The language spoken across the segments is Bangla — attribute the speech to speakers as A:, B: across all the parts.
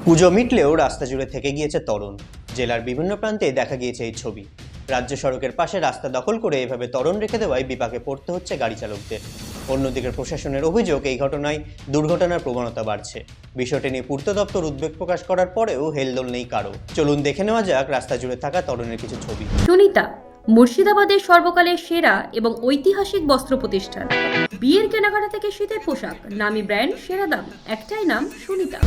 A: পুজো মিটলেও রাস্তা জুড়ে থেকে গিয়েছে ত্বরণ। জেলার বিভিন্ন প্রান্তে দেখা গিয়েছে এই ছবি। রাজ্য সড়কের পাশে রাস্তা দখল করে এভাবে ত্বরণ রেখে দেওয়ায় বিপাকে পড়তে হচ্ছে গাড়ি চালকদের। অন্যদিকে প্রশাসনের অভিযোগ, এই ঘটনায় দুর্ঘটনার প্রবণতা বাড়ছে। বিষয়টি নিয়ে পূর্ত দপ্তর উদ্বেগ প্রকাশ করার পরেও হেলদোল নেই কারো। চলুন দেখে নেওয়া যাক রাস্তা জুড়ে থাকা ত্বরণের কিছু ছবি।
B: সুনিতা মুর্শিদাবাদের সর্বকালের সেরা এবং ঐতিহাসিক বস্ত্র প্রতিষ্ঠান। বিয়ের কেনাকাটা থেকে শীতের পোশাক, নামি ব্র্যান্ড, সেরা দাম, একটাই নাম সুনিতা।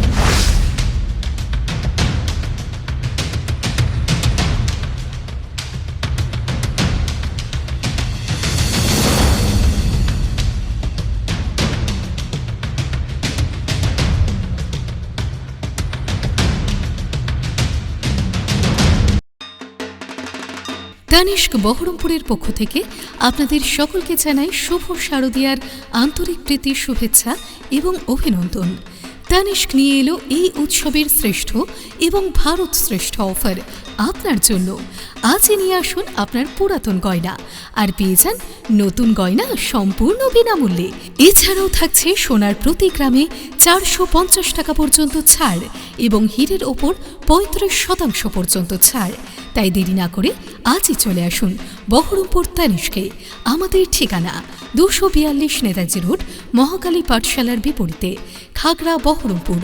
C: তানিস্ক বহরমপুরের পক্ষ থেকে আপনাদের সকলকে জানাই শুভ শারদীয়ার আন্তরিক প্রীতির শুভেচ্ছা এবং অভিনন্দন। তানিস্ক নিয়ে এলো এই উৎসবের শ্রেষ্ঠ এবং ভারত শ্রেষ্ঠ অফার আপনার জন্য। আজই নিয়ে আসুন আপনার পুরাতন গয়না আর পেয়ে যান নতুন গয়না সম্পূর্ণ বিনামূল্যে। এছাড়াও থাকছে সোনার প্রতি গ্রামে 450 টাকা পর্যন্ত ছাড় এবং হীরের ওপর 35% পর্যন্ত ছাড়। তাই দেরি না করে আজই চলে আসুন বহরমপুর তানিস্কে। আমাদের ঠিকানা 242 নেতাজি রোড, মহাকালী পাঠশালার বিপরীতে, খাগড়া, বহরমপুর।